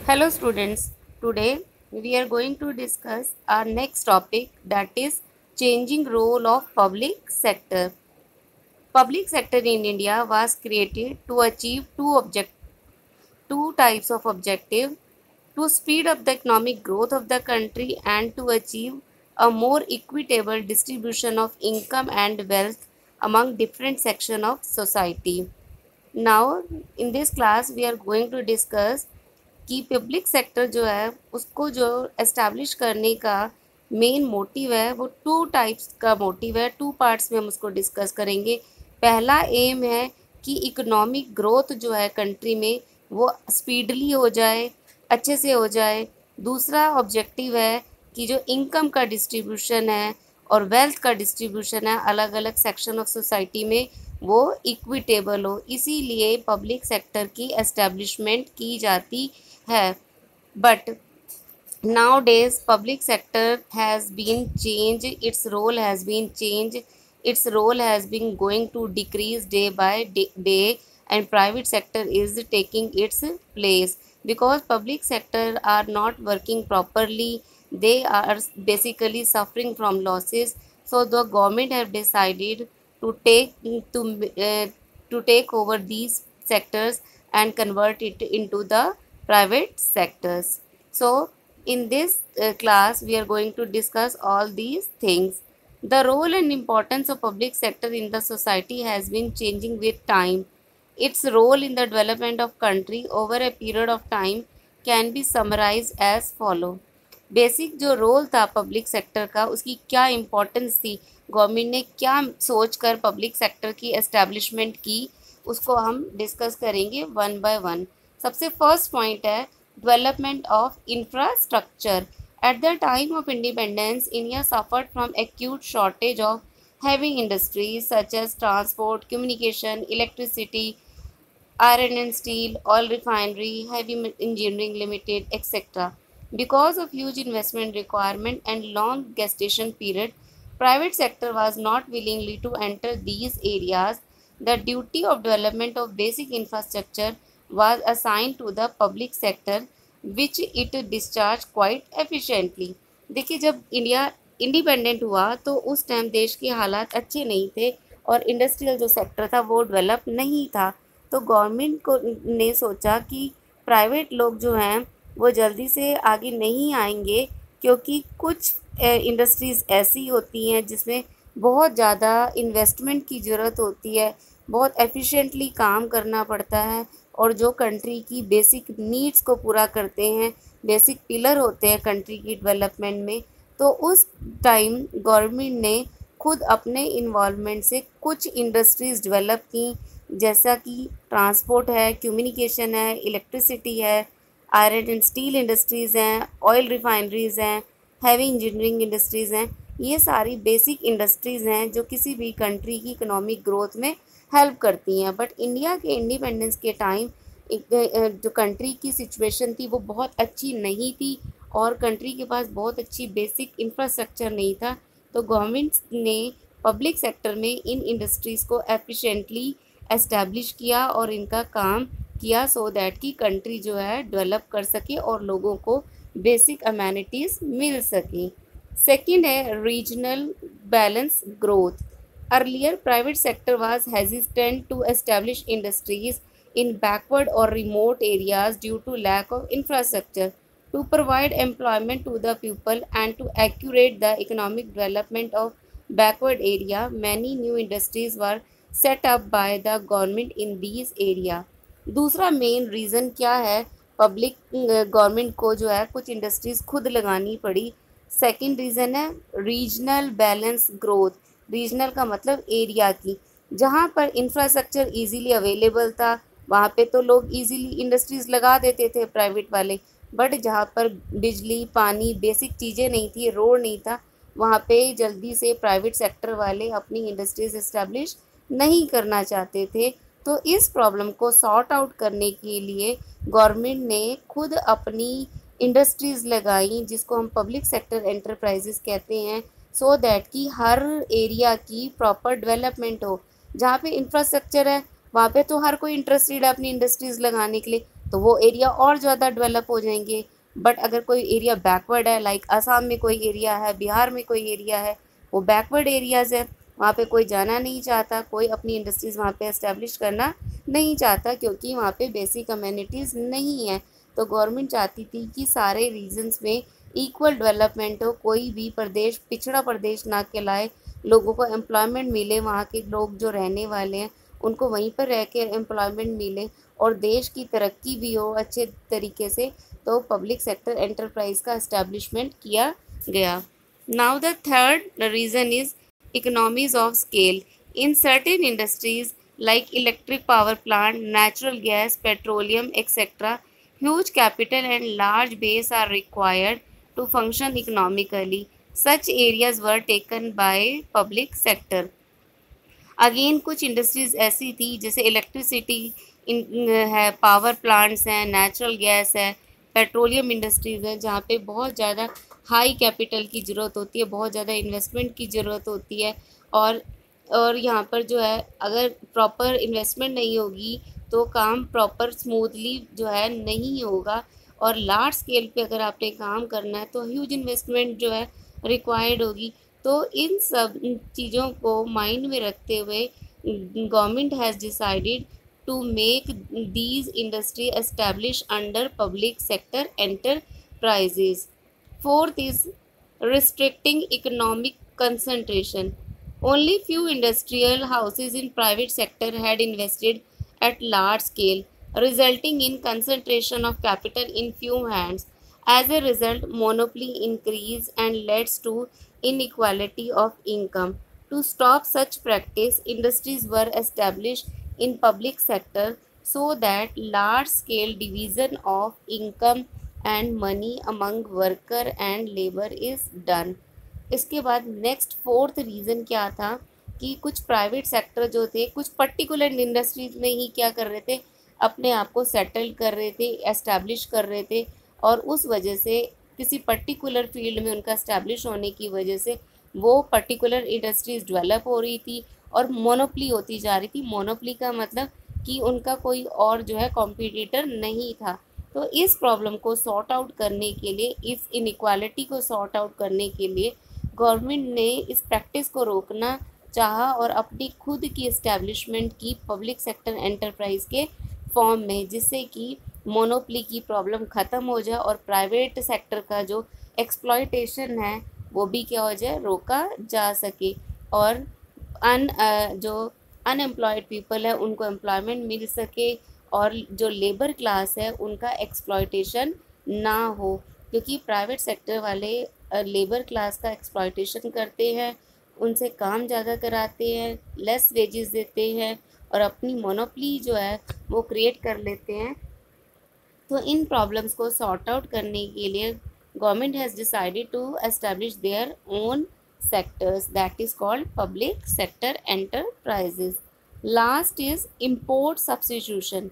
Hello students, today we are going to discuss our next topic, that is changing role of public sector. Public sector in India was created to achieve two types of objective: to speed up the economic growth of the country and to achieve a more equitable distribution of income and wealth among different sections of society. Now in this class we are going to discuss कि public sector जो है उसको जो establish करने का main motive है वो two types का मोटिव है। टू पार्ट्स में हम उसको डिस्कस करेंगे। पहला एम है कि इकोनॉमिक ग्रोथ जो है कंट्री में वो स्पीडली हो जाए, अच्छे से हो जाए। दूसरा ऑब्जेक्टिव है कि जो इनकम का डिस्ट्रीब्यूशन है और वेल्थ का डिस्ट्रीब्यूशन है अलग अलग सेक्शन ऑफ सोसाइटी में वो इक्विटेबल हो, इसीलिए पब्लिक सेक्टर की एस्टैब्लिशमेंट की जाती है। But nowadays public sector has been changed, its role has been going to decrease day by day, and private sector is taking its place because public sector are not working properly. They are basically suffering from losses, so the government have decided to to uh, to take over these sectors and convert it into the private sectors. So in this class, we are going to discuss all these things. The role and importance of public sector in the society has been changing with time. Its role in the development of country over a period of time can be summarized as follow. Basic जो role था public sector का, उसकी क्या importance थी, government ने क्या सोच कर पब्लिक सेक्टर की एस्टैब्लिशमेंट की, उसको हम डिस्कस करेंगे वन बाय वन। सबसे फर्स्ट पॉइंट है development of infrastructure. At the time of independence India suffered from acute shortage of heavy industries such as transport, communication, electricity, iron and steel, oil refinery, heavy engineering limited, etc. Because of huge investment requirement and long gestation period, private sector was not willingly to enter these areas. The duty of development of basic infrastructure was assigned to the public sector, which it discharged quite efficiently. देखिए, जब India independent हुआ तो उस time देश के हालात अच्छे नहीं थे और इंडस्ट्रियल जो सेक्टर था वो डेवलप नहीं था। तो गवर्नमेंट को ने सोचा कि प्राइवेट लोग जो हैं वो जल्दी से आगे नहीं आएंगे, क्योंकि कुछ इंडस्ट्रीज़ ऐसी होती हैं जिसमें बहुत ज़्यादा इन्वेस्टमेंट की ज़रूरत होती है, बहुत एफिशिएंटली काम करना पड़ता है और जो कंट्री की बेसिक नीड्स को पूरा करते हैं, बेसिक पिलर होते हैं कंट्री की डेवलपमेंट में। तो उस टाइम गवर्नमेंट ने खुद अपने इन्वॉल्वमेंट से कुछ इंडस्ट्रीज़ डेवलप की, जैसा कि ट्रांसपोर्ट है, कम्युनिकेशन है, इलेक्ट्रिसिटी है, आयरन एंड स्टील इंडस्ट्रीज़ हैं, ऑयल रिफाइनरीज़ हैं, हैवी इंजीनियरिंग इंडस्ट्रीज़ हैं। ये सारी बेसिक इंडस्ट्रीज़ हैं जो किसी भी कंट्री की इकोनॉमिक ग्रोथ में हेल्प करती हैं। बट इंडिया के इंडिपेंडेंस के टाइम जो कंट्री की सिचुएशन थी वो बहुत अच्छी नहीं थी और कंट्री के पास बहुत अच्छी बेसिक इंफ्रास्ट्रक्चर नहीं था। तो गवर्नमेंट ने पब्लिक सेक्टर में इन इंडस्ट्रीज़ को एफिशिएंटली एस्टैब्लिश किया और इनका काम किया, सो दैट कि कंट्री जो है डेवलप कर सके और लोगों को बेसिक अमेनिटीज़ मिल सकें। सेकंड है regional balance growth. Earlier private sector was hesitant to establish industries in backward or remote areas due to lack of infrastructure. To provide employment to the people and to accurate the economic development of backward area, many new industries were set up by the government in these area. दूसरा main reason क्या है, public government को जो है कुछ industries खुद लगानी पड़ी। सेकंड रीज़न है रीजनल बैलेंस ग्रोथ। रीजनल का मतलब एरिया की, जहाँ पर इंफ्रास्ट्रक्चर इजीली अवेलेबल था वहाँ पे तो लोग इजीली इंडस्ट्रीज़ लगा देते थे प्राइवेट वाले। बट जहाँ पर बिजली, पानी, बेसिक चीज़ें नहीं थी, रोड नहीं था, वहाँ पे जल्दी से प्राइवेट सेक्टर वाले अपनी इंडस्ट्रीज़ इस्टेब्लिश नहीं करना चाहते थे। तो इस प्रॉब्लम को सॉर्ट आउट करने के लिए गवर्नमेंट ने खुद अपनी इंडस्ट्रीज़ लगाई, जिसको हम पब्लिक सेक्टर एंटरप्राइजेस कहते हैं, सो दैट कि हर एरिया की प्रॉपर डेवलपमेंट हो। जहाँ पे इंफ्रास्ट्रक्चर है वहाँ पे तो हर कोई इंटरेस्टेड है अपनी इंडस्ट्रीज़ लगाने के लिए, तो वो एरिया और ज़्यादा डेवलप हो जाएंगे। बट अगर कोई एरिया बैकवर्ड है, लाइक असम में कोई एरिया है, बिहार में कोई एरिया है, वो बैकवर्ड एरियाज़ है, वहाँ पे कोई जाना नहीं चाहता, कोई अपनी इंडस्ट्रीज़ वहाँ पे एस्टेब्लिश करना नहीं चाहता, क्योंकि वहाँ पे बेसिक कम्युनिटीज़ नहीं है। तो गवर्नमेंट चाहती थी कि सारे रीजन्स में इक्वल डेवलपमेंट हो, कोई भी प्रदेश पिछड़ा प्रदेश ना कहलाए, लोगों को एम्प्लॉयमेंट मिले, वहाँ के लोग जो रहने वाले हैं उनको वहीं पर रह के एम्प्लॉयमेंट मिले और देश की तरक्की भी हो अच्छे तरीके से। तो पब्लिक सेक्टर एंटरप्राइज का एस्टेब्लिशमेंट किया गया। Now the third reason is economies of scale. In certain industries like electric power plant, natural gas, petroleum, etc., huge capital and large base are required to function economically. Such areas were taken by public sector. Again कुछ industries ऐसी थी जैसे electricity है, power plants हैं, natural gas है, petroleum industries हैं, जहाँ पे बहुत ज़्यादा हाई कैपिटल की ज़रूरत होती है, बहुत ज़्यादा इन्वेस्टमेंट की ज़रूरत होती है। और यहाँ पर जो है अगर प्रॉपर इन्वेस्टमेंट नहीं होगी तो काम प्रॉपर स्मूथली जो है नहीं होगा। और लार्ज स्केल पे अगर आपने काम करना है तो ह्यूज इन्वेस्टमेंट जो है रिक्वायर्ड होगी। तो इन सब चीज़ों को माइंड में रखते हुए government has decided to make these industry establish under public sector enterprises. Fourth is restricting economic concentration. Only few industrial houses in private sector had invested at large scale, resulting in concentration of capital in few hands. As a result, monopoly increased and leads to inequality of income. To stop such practice, industries were established in public sector so that large scale division of income and money among worker and labour is done. इसके बाद next fourth reason क्या था कि कुछ private sector जो थे कुछ particular industries में ही क्या कर रहे थे, अपने आप को सेटल कर रहे थे, एस्टैब्लिश कर रहे थे, और उस वजह से किसी पर्टिकुलर फील्ड में उनका एस्टैब्लिश होने की वजह से वो पर्टिकुलर इंडस्ट्रीज डेवलप हो रही थी और मोनोपली होती जा रही थी। मोनोपली का मतलब कि उनका कोई और जो है कॉम्पिटिटर नहीं था। तो इस प्रॉब्लम को सॉर्ट आउट करने के लिए, इस इनइक्वालिटी को सॉर्ट आउट करने के लिए गवर्नमेंट ने इस प्रैक्टिस को रोकना चाहा और अपनी खुद की इस्टेब्लिशमेंट की पब्लिक सेक्टर एंटरप्राइज के फॉर्म में, जिससे कि मोनोपली की प्रॉब्लम ख़त्म हो जाए और प्राइवेट सेक्टर का जो एक्सप्लॉयटेशन है वो भी क्या हो जाए, रोका जा सके, और जो अनएम्प्लॉयड पीपल है उनको एम्प्लॉयमेंट मिल सके और जो लेबर क्लास है उनका एक्सप्लॉयटेशन ना हो। क्योंकि प्राइवेट सेक्टर वाले लेबर क्लास का एक्सप्लॉयटेशन करते हैं, उनसे काम ज़्यादा कराते हैं, लेस वेजेस देते हैं और अपनी मोनोपली जो है वो क्रिएट कर लेते हैं। तो इन प्रॉब्लम्स को सॉर्ट आउट करने के लिए government has decided to establish their own sectors, that is called public sector enterprises. Last is import substitution.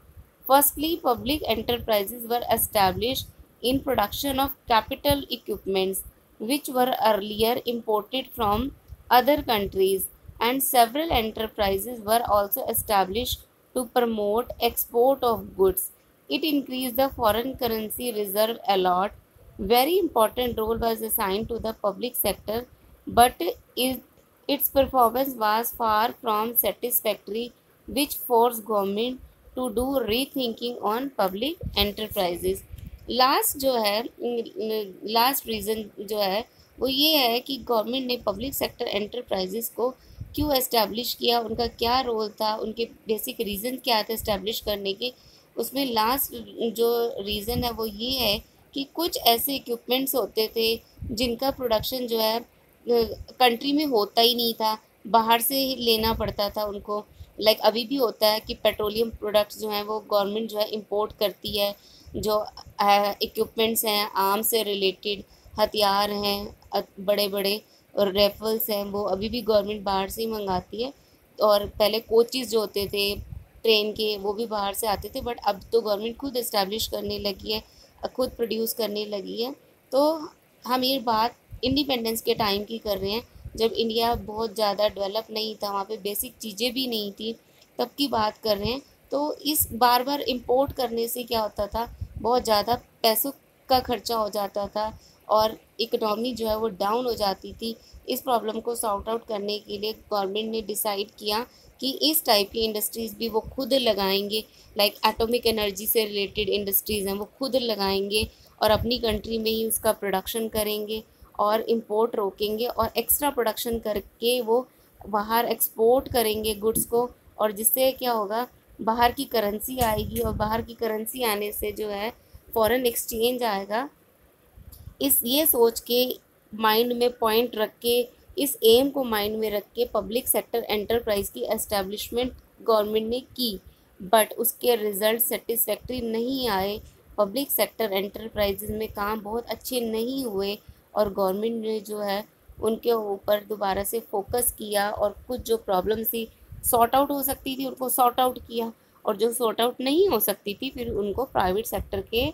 Firstly, public enterprises were established in production of capital equipments which were earlier imported from other countries, and several enterprises were also established to promote export of goods. It increased the foreign currency reserve a lot. Very important role was assigned to the public sector, but its performance was far from satisfactory, which forced government to do rethinking on public enterprises. Last जो है, last reason जो है वो ये है कि government ने public sector enterprises को क्यों एस्टैब्लिश किया, उनका क्या रोल था, उनके बेसिक रीज़न क्या थे एस्टैब्लिश करने के। उसमें लास्ट जो रीज़न है वो ये है कि कुछ ऐसे इक्विपमेंट्स होते थे जिनका प्रोडक्शन जो है कंट्री में होता ही नहीं था, बाहर से ही लेना पड़ता था उनको। लाइक अभी भी होता है कि पेट्रोलियम प्रोडक्ट्स जो हैं वो गवर्नमेंट जो है इंपोर्ट करती है, जो इक्विपमेंट्स हैं आर्म्स से रिलेटेड, हथियार हैं बड़े बड़े और राइफल्स हैं, वो अभी भी गवर्नमेंट बाहर से ही मंगाती है। और पहले कोचेज़ जो होते थे ट्रेन के वो भी बाहर से आते थे, बट अब तो गवर्नमेंट खुद इस्टेब्लिश करने लगी है, खुद प्रोड्यूस करने लगी है। तो हम ये बात इंडिपेंडेंस के टाइम की कर रहे हैं, जब इंडिया बहुत ज़्यादा डेवलप नहीं था, वहाँ पे बेसिक चीज़ें भी नहीं थी, तब की बात कर रहे हैं। तो इस बार बार इम्पोर्ट करने से क्या होता था, बहुत ज़्यादा पैसों का खर्चा हो जाता था और इकनॉमी जो है वो डाउन हो जाती थी। इस प्रॉब्लम को सॉर्ट आउट करने के लिए गवर्नमेंट ने डिसाइड किया कि इस टाइप की इंडस्ट्रीज़ भी वो खुद लगाएंगे, लाइक एटॉमिक एनर्जी से रिलेटेड इंडस्ट्रीज़ हैं वो खुद लगाएंगे और अपनी कंट्री में ही उसका प्रोडक्शन करेंगे और इम्पोर्ट रोकेंगे और एक्स्ट्रा प्रोडक्शन करके वो बाहर एक्सपोर्ट करेंगे गुड्स को। और जिससे क्या होगा, बाहर की करेंसी आएगी और बाहर की करेंसी आने से जो है फॉरेन एक्सचेंज आएगा। इस ये सोच के माइंड में पॉइंट रख के, इस एम को माइंड में रख के पब्लिक सेक्टर एंटरप्राइज की एस्टेब्लिशमेंट गवर्नमेंट ने की, बट उसके रिजल्ट सेटिस्फैक्ट्री नहीं आए। पब्लिक सेक्टर एंटरप्राइजेज में काम बहुत अच्छे नहीं हुए और गवर्नमेंट ने जो है उनके ऊपर दोबारा से फोकस किया और कुछ जो प्रॉब्लम थी सॉर्ट आउट हो सकती थी उनको सॉर्ट आउट किया, और जो सॉर्ट आउट नहीं हो सकती थी फिर उनको प्राइवेट सेक्टर के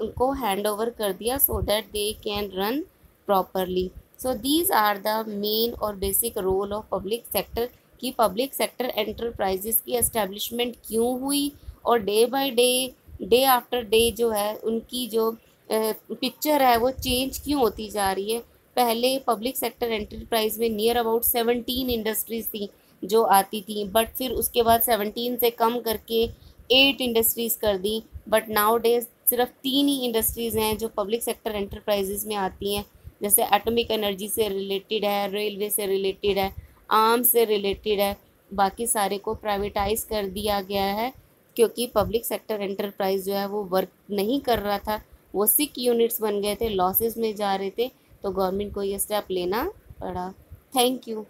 उनको हैंड ओवर कर दिया so that they can run properly. So these are the main और basic role of public sector कि पब्लिक सेक्टर एंटरप्राइजेस की एस्टेब्लिशमेंट क्यों हुई और day by day, day after day जो है उनकी जो पिक्चर है वो चेंज क्यों होती जा रही है। पहले पब्लिक सेक्टर एंटरप्राइज में नियर अबाउट 17 इंडस्ट्रीज थी जो आती थी, बट फिर उसके बाद 17 से कम करके 8 इंडस्ट्रीज़ कर दी, बट नाउ डेज सिर्फ 3 ही इंडस्ट्रीज़ हैं जो पब्लिक सेक्टर एंटरप्राइजेज़ में आती हैं, जैसे एटॉमिक एनर्जी से रिलेटेड है, रेलवे से रिलेटेड है, आर्म्स से रिलेटेड है। बाकी सारे को प्राइवेटाइज कर दिया गया है क्योंकि पब्लिक सेक्टर एंटरप्राइज जो है वो वर्क नहीं कर रहा था, वो सिक यूनिट्स बन गए थे, लॉसेस में जा रहे थे, तो गवर्नमेंट को ये स्टेप लेना पड़ा। Thank you.